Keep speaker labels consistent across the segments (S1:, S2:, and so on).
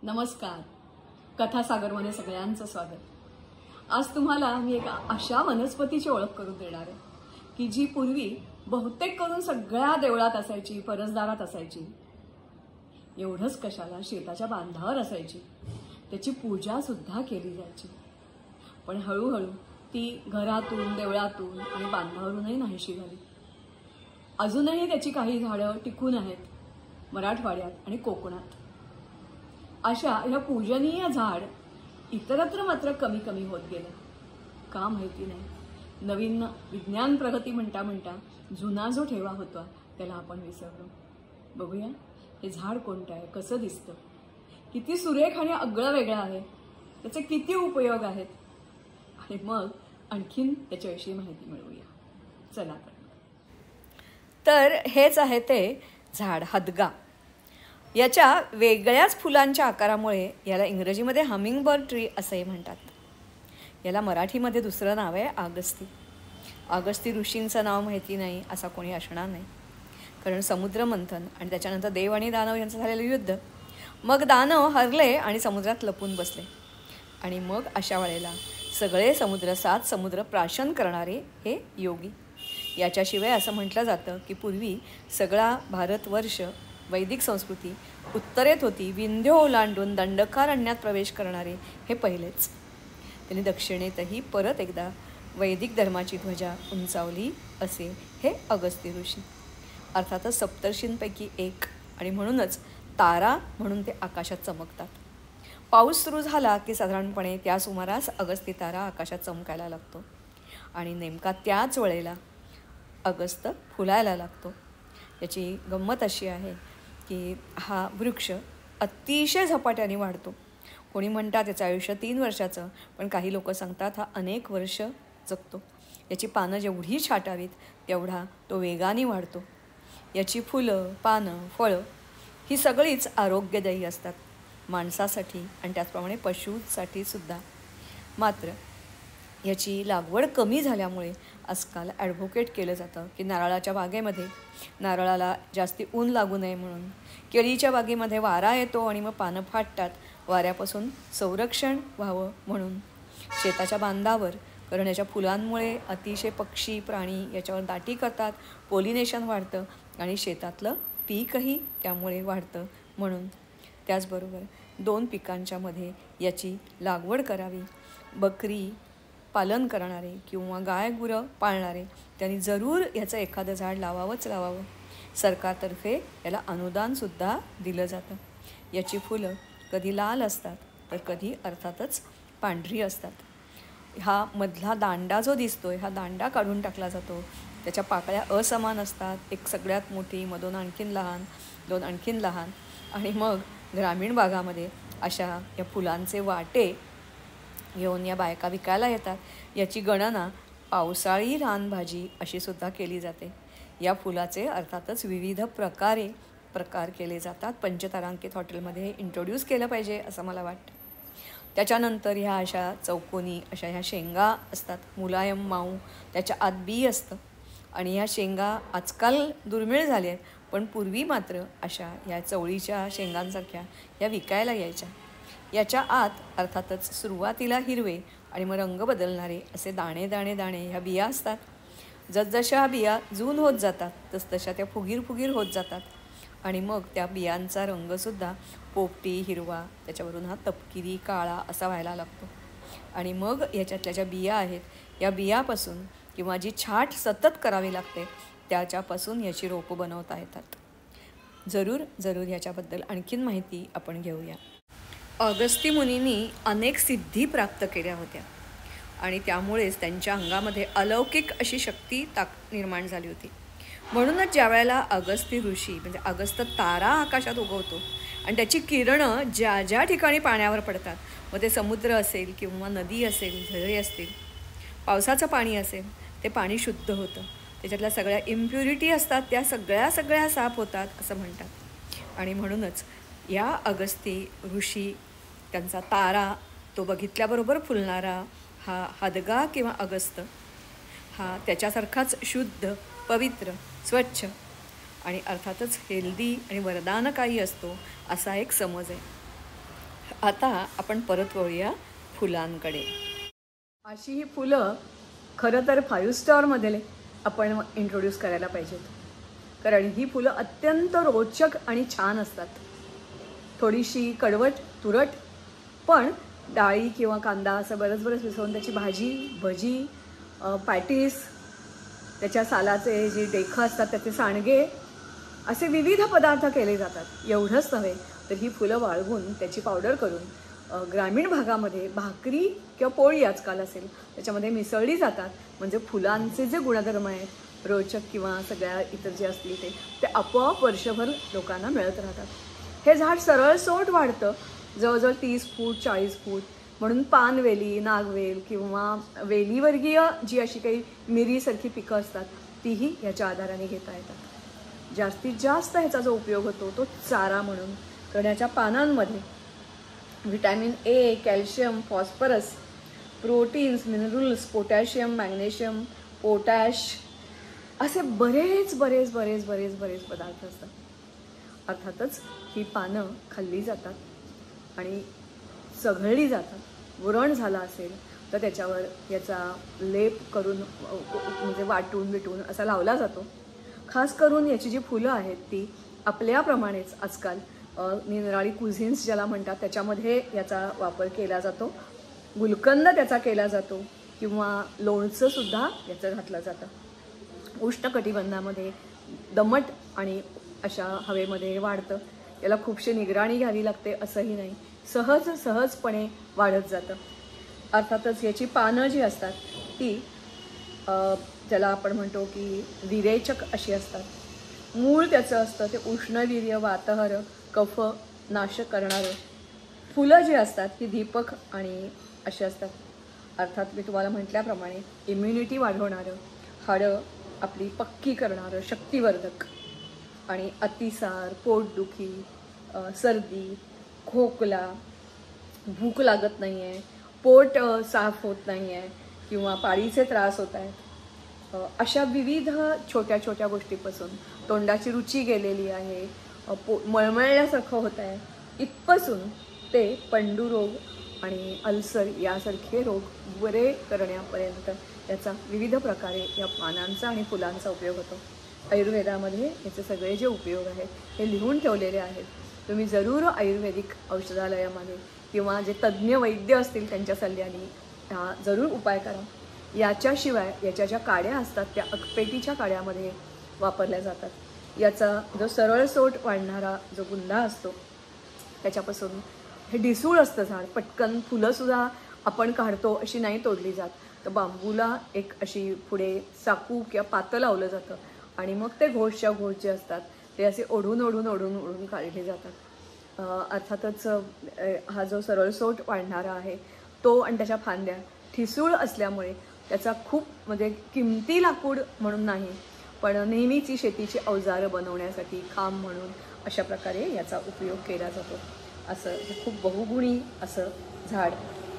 S1: नमस्कार. कथासागरमध्ये सगळ्यांचं स्वागत. आज तुम्हाला मी एक अशा वनस्पतीची ओळख करून देणार आहे की जी पूर्वी बहुतेक करून सगळ्या देवळात असायची, परसदारात असायची. एवढंच कशाला, शेताच्या बांधावर असायची. त्याची पूजा सुद्धा केली जायची. पण हळूहळू ती घरातून, देवळातून आणि बांधावरूनही नाहीशी झाली. अजूनही त्याची काही झाडं टिकून आहेत मराठवाड्यात आणि कोकणात. अशा ह्या पूजनीय झाड इतरत्र मात्र कमी कमी होत गेलं. का माहिती नाही. नवीन विज्ञान प्रगती म्हणता म्हणता जुना जो ठेवा होता त्याला आपण विसरलो. बघूया हे झाड कोणतं आहे, कसं दिसतं, किती सुरेख आणि आगळं वेगळं आहे, त्याचे किती उपयोग आहेत, आणि मग आणखीन त्याच्याविषयी माहिती मिळवूया. चला तर हेच आहे ते झाड हदगा. याच्या वेगळ्याच फुलांच्या आकारामुळे याला इंग्रजीमध्ये हमिंगबर्ड ट्री असंही म्हणतात. याला मराठीमध्ये दुसरं नाव आहे आगस्ती. आगस्ती ऋषींचं नाव माहिती नाही असा कोणी असणार नाही, कारण समुद्र मंथन आणि त्याच्यानंतर देव आणि दानव यांचं झालेलं युद्ध. मग दानव हरले आणि समुद्रात लपून बसले, आणि मग अशा वेळेला सगळे समुद्र, 7 समुद्र प्राशन करणारे हे योगी. याच्याशिवाय असं म्हटलं जातं की पूर्वी सगळा भारतवर्ष वैदिक संस्कृती उत्तरेत होती. विंध्य ओलांडून दंडकारण्यात प्रवेश करणारे हे पहिलेच. त्यांनी दक्षिणेतही परत एकदा वैदिक धर्माची ध्वजा उंचावली असे हे अगस्ती ऋषी. अर्थातच सप्तर्षींपैकी एक, आणि म्हणूनच तारा म्हणून ते आकाशात चमकतात. पाऊस सुरू झाला की साधारणपणे त्या सुमारास अगस्ती तारा आकाशात चमकायला लागतो, आणि नेमका त्याच वेळेला अगस्त फुलायला लागतो. याची गंमत अशी आहे की हा वृक्ष अतिशय झपाट्याने वाढतो. कोणी म्हणतात याचं आयुष्य 3 वर्षाचं, पण काही लोक सांगतात हा अनेक वर्ष जगतो. याची पानं जेवढी छाटावीत तेवढा तो वेगाने वाढतो. याची फुलं, पानं, फळं ही सगळीच आरोग्यदायी असतात माणसासाठी आणि त्याचप्रमाणे पशूसाठी सुद्धा. मात्र याची लागवड कमी झाल्यामुळे आजकाल ॲडव्होकेट केलं जातं की नारळाच्या बागेमध्ये नारळाला जास्ती ऊन लागू नये म्हणून, केळीच्या बागेमध्ये वारा येतो आणि मग पानं फाटतात, वाऱ्यापासून संरक्षण व्हावं म्हणून, शेताच्या बांधावर, कारण याच्या फुलांमुळे अतिशय पक्षी प्राणी याच्यावर दाटी करतात, पोलिनेशन वाढतं आणि शेतातलं पीकही त्यामुळे वाढतं म्हणून. त्याचबरोबर 2 पिकांच्यामध्ये याची लागवड करावी. बकरी पालन करणारे किंवा गाय गुरं पाळणारे त्यांनी जरूर याचं एखादं झाड लावावं. सरकारतर्फे याला अनुदानसुद्धा दिलं जातं. याची फुलं कधी लाल असतात तर कधी अर्थातच पांढरी असतात. हा मधला दांडा जो दिसतोय हा दांडा काढून टाकला जातो. त्याच्या पाकळ्या असमान असतात, एक सगळ्यात मोठी, मग 2 आणखीन लहान, 2 आणखीन लहान, आणि मग ग्रामीण भागामध्ये अशा या फुलांचे वाटे घेऊन या बायका विकायला येतात. याची गणना पावसाळी रानभाजी अशी सुद्धा केली जाते. या फुलाचे अर्थातच विविध प्रकार केले जातात. पंचतारांकित हॉटेलमध्ये हे इंट्रोड्यूस केलं पाहिजे असं मला वाटतं. त्याच्यानंतर ह्या अशा चौकोनी अशा ह्या शेंगा असतात, मुलायम माऊ, त्याच्या आत बी असतं, आणि ह्या शेंगा आजकाल दुर्मिळ झाल्या आहेत, पण पूर्वी मात्र अशा या चवळीच्या शेंगांसारख्या या विकायला यायच्या. याच्या आत अर्थातच सुरुवातीला हिरवे आणि मग रंग बदलणारे असे दाणे दाणे दाणे ह्या बिया असतात. जसजशा ह्या बिया जून होत जातात तसतशा त्या फुगीर होत जातात, आणि मग त्या बियांचा रंगसुद्धा पोपटी हिरवा, त्याच्यावरून हा तपकिरी काळा असा व्हायला लागतो. आणि मग ह्याच्यातल्या ज्या बिया आहेत या बियापासून किंवा जी छाट सतत करावी लागते त्याच्यापासून याची रोपं बनवता येतात. जरूर ह्याच्याबद्दल आणखीन माहिती आपण घेऊया. अगस्ती मुनींनी अनेक सिद्धी प्राप्त केल्या होत्या, आणि त्यामुळेच त्यांच्या अंगामध्ये अलौकिक अशी शक्ती निर्माण झाली होती. म्हणूनच ज्या वेळेला अगस्ती ऋषी म्हणजे अगस्त तारा आकाशात उगवतो आणि त्याची किरणं ज्या ज्या ठिकाणी पाण्यावर पडतात, मग ते समुद्र असेल किंवा नदी असेल, झरे असतील, पावसाचं पाणी असेल, ते पाणी शुद्ध होतं. त्याच्यातल्या सगळ्या इम्प्युरिटी असतात त्या सगळ्या साफ होतात असं म्हणतात. आणि म्हणूनच या अगस्ती ऋषी त्यांचा तारा तो बघितल्याबरोबर फुलणारा हा हदगा किंवा अगस्त हा त्याच्यासारखाच शुद्ध, पवित्र, स्वच्छ आणि अर्थातच हेल्दी आणि वरदानकारी असतो असा एक समज आहे. आता आपण परत वळूया फुलांकडे. अशी ही फुलं खरं तर 5 स्टारमध्ये आपण इंट्रोड्यूस करायला पाहिजेत, कारण ही फुलं अत्यंत रोचक आणि छान असतात. थोडीशी कडवट तुरट, पण डाळी किंवा कांदा असं बरंच मिसळून त्याची भाजी, भजी, पॅटीस, त्याच्या सालाचे जे देठं असतात त्याचे सांडगे, असे विविध पदार्थ केले जातात. एवढंच नव्हे तर ही फुलं वाळवून त्याची पावडर करून ग्रामीण भागामध्ये भाकरी किंवा पोळी आजकाल असेल त्याच्यामध्ये मिसळली जातात. म्हणजे फुलांचे जे गुणधर्म आहेत रोचक किंवा सगळ्या इतर जे असतील ते आपोआप वर्षभर लोकांना मिळत राहतात. हे झाड सरळसोट वाढतं, जवळजवळ 30 फूट 40 फूट. म्हणून पानवेली, नागवेल किंवा वेलीवर्गीय जी अशी काही मिरीसारखी पिकं असतात तीही याच्या आधाराने घेता येतात. जास्तीत जास्त ह्याचा जो उपयोग होतो तो चारा म्हणून, कारण याच्या पानांमध्ये vitamin A, calcium, phosphorus, proteins, minerals, potassium, magnesium, potash असे बरेच पदार्थ असतात. अर्थातच ही पानं खाल्ली जातात आणि चघळली जातात. वरण झाला असेल तर त्याच्यावर याचा लेप करून म्हणजे वाटून असा लावला जातो. खास करून याची जी फुलं आहेत ती आपल्याप्रमाणेच आजकाल निराळी कुझिन्स ज्याला म्हणतात त्याच्यामध्ये याचा वापर केला जातो. गुलकंद त्याचा केला जातो किंवा लोणचंसुद्धा याचं घातलं जातं. उष्णकटिबंधामध्ये दमट आणि अशा हवेमध्ये वाढतं. याला खूपशी निगराणी घ्यावी लागते असंही नाही, सहजपणे वाढत जातं. अर्थातच याची पानं जी असतात ती ज्याला आपण म्हणतो की विरेचक अशी असतात. मूळ त्याचं असतं ते उष्णवीर्य, वातहर, कफ नाशक करणारं. फुलं जी असतात ती दीपक आणि अशी असतात. अर्थात मी तुम्हाला म्हटल्याप्रमाणे इम्युनिटी वाढवणारं, हाडं आपली पक्की करणारं, शक्तिवर्धक आणि अतिसार, पोटदुखी, सर्दी, खोकला, भूक लागत नाही आहे, पोट साफ होत नाही आहे किंवा पाळीचे त्रास होत आहेत, अशा विविध छोट्या गोष्टीपासून तोंडाची रुची गेलेली आहे, मळमळल्यासारखं होत आहे, इथपासून ते पंडुरोग आणि अल्सर यासारखे रोग बरे करण्यापर्यंत याचा विविध प्रकारे या पानांचा आणि फुलांचा उपयोग होतो. आयुर्वेदामध्ये याचे सगळे जे उपयोग आहेत हे लिहून ठेवलेले आहेत. तुम्ही जरूर आयुर्वेदिक औषधालयामध्ये किंवा जे तज्ज्ञ वैद्य असतील त्यांच्या सल्ल्याने हा जरूर उपाय करा. याच्याशिवाय याच्या ज्या काड्या असतात त्या अकपेटीच्या काड्यामध्ये वापरल्या जातात. याचा जो सरळसोट वाढणारा जो बुंदा असतो त्याच्यापासून हे ढिसूळ असतं झाड, पटकन फुलंसुद्धा आपण काढतो अशी नाही तोडली जात. तर बांबूला एक अशी पुढे चाकू किंवा पातं लावलं जातं आणि मग ते घोषच्या घोष जे असतात ते असे ओढून काढले जातात. अर्थातच हा जो सरळसोट वाढणारा आहे तो आणि त्याच्या फांद्या ठिसूळ असल्यामुळे त्याचा खूप म्हणजे किमती लाकूड म्हणून नाही पण नेहमीची शेतीची अवजारं बनवण्यासाठी खांब म्हणून अशा प्रकारे याचा उपयोग केला जातो. असं हे खूप बहुगुणी असं झाड.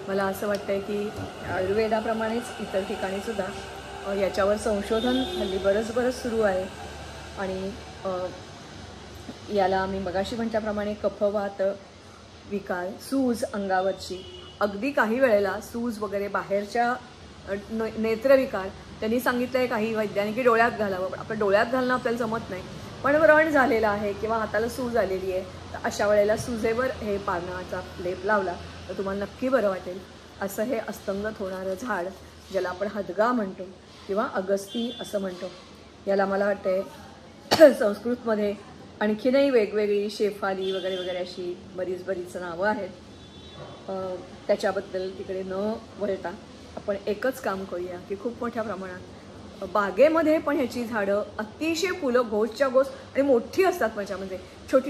S1: मला असं वाटतं की आयुर्वेदाप्रमाणेच इतर ठिकाणीसुद्धा याच्यावर संशोधन हल्ली बरंच सुरू आहे आणि याला मी मगाशी म्हटल्याप्रमाणे कफवात, विकार, सूज अंगावरची, अगदी काही वेळेला सूज वगैरे बाहेरच्या नेत्रविकार त्यांनी सांगितलं आहे काही वैद्यांनी की डोळ्यात घालावं. आपण डोळ्यात घालणं आपल्याला जमत नाही, पण व्रण झालेलं आहे किंवा हाताला सूज आलेली आहे तर अशा वेळेला सुजेवर हे पानाचा लेप लावला तर तुम्हाला नक्की बरं वाटेल. असं हे अस्तंगत होणारं झाड ज्याला आपण हदगा म्हणतो किंवा अगस्ती असं म्हणतो. याला मला वाटते संस्कृतमध्ये आणखीनही वेगवेगळी शेफाली वगैरे अशी बरीच नावं आहेत. त्याच्याबद्दल तिकडे न वळता आपण एकच काम करूया की खूप मोठ्या प्रमाणात बागेमध्ये पण ह्याची झाडं अतिशय फुलं घोषच्या घोष आणि मोठी असतात. म्हणजे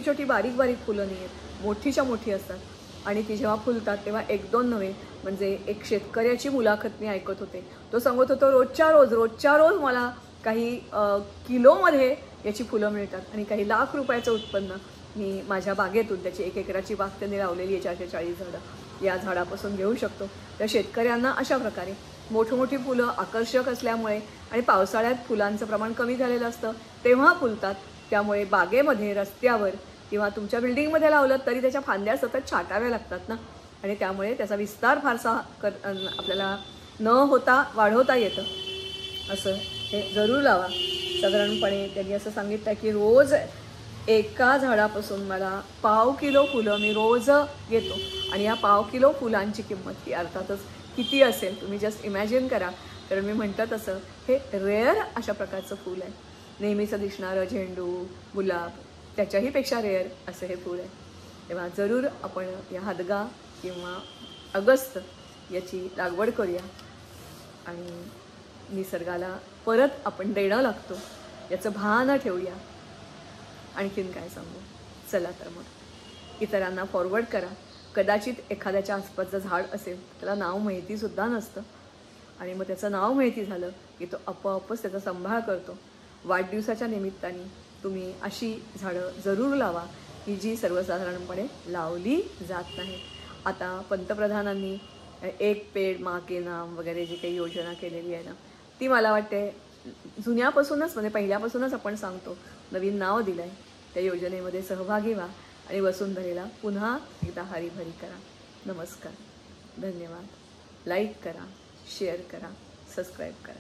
S1: छोटी बारीक फुलं नाही आहेत, मोठीच्या मोठी असतात आणि ती जेव्हा फुलतात तेव्हा 1-2 नव्हे. म्हणजे एक शेतकऱ्याची मुलाखत मी ऐकत होते. तो सांगत होतो रोजच्या रोज मला काही किलोमध्ये याची फुलं मिळतात आणि काही लाख रुपयाचं उत्पन्न मी माझ्या बागेतून, त्याची 1 एकराची बाग त्यांनी लावलेली आहे, 440 झाडं या झाडापासून घेऊ शकतो. त्या शेतकऱ्यांना अशा प्रकारे मोठी फुलं आकर्षक असल्यामुळे आणि पावसाळ्यात फुलांचं प्रमाण कमी झालेलं असतं तेव्हा फुलतात. त्यामुळे बागेमध्ये, रस्त्यावर किंवा तुमच्या बिल्डिंगमध्ये लावलं तरी त्याच्या फांद्या सतत छाटाव्या लागतात ना, आणि त्यामुळे त्याचा विस्तार फारसा आपल्याला न होता वाढवता येतं. असं हे जरूर लावा. साधारणपणे त्यांनी असं सांगितलं की रोज एका झाडापासून मला पाव किलो फुलं मी रोज घेतो, आणि या पाव किलो फुलांची किंमत ही अर्थातच किती असेल तुम्ही जस्ट इमॅजिन करा. कारण मी म्हणतं तसं हे रेअर अशा प्रकारचं फूल आहे. नेहमीचं दिसणारं झेंडू, गुलाब त्याच्याही पेक्षा रेअर असं हे फूल आहे. तेव्हा जरूर आपण या हदगा किंवा अगस्त याची लागवड करूया, आणि निसर्गाला परत आपण देणं लागतो याचं भान ठेवूया. आणखीन काय सांगू. चला तर मग इतरांना फॉरवर्ड करा. कदाचित एखाद्याच्या आसपासचं झाड असेल त्याला नाव माहितीसुद्धा नसतं, आणि मग त्याचं नाव माहिती झालं की तो आपोआपच त्याचा सांभाळ करतो. वाढदिवसाच्या निमित्ताने तुम्ही अशी झाडं जरूर लावा की जी सर्वसाधारणपणे लावली जात नाही. आता पंतप्रधानांनी एक पेड माँ के नाम वगैरे जी काही योजना केलेली आहे ना, ती मला वाटते जुन्यापासूनच म्हणजे पहिल्यापासूनच आपण सांगतो, नवीन नाव दिलं आहे. त्या योजनेमध्ये सहभागी व्हा आणि वसुंधरेला पुन्हा एकदा हरीभरी करा. नमस्कार, धन्यवाद. लाईक करा, शेअर करा, सबस्क्राईब करा.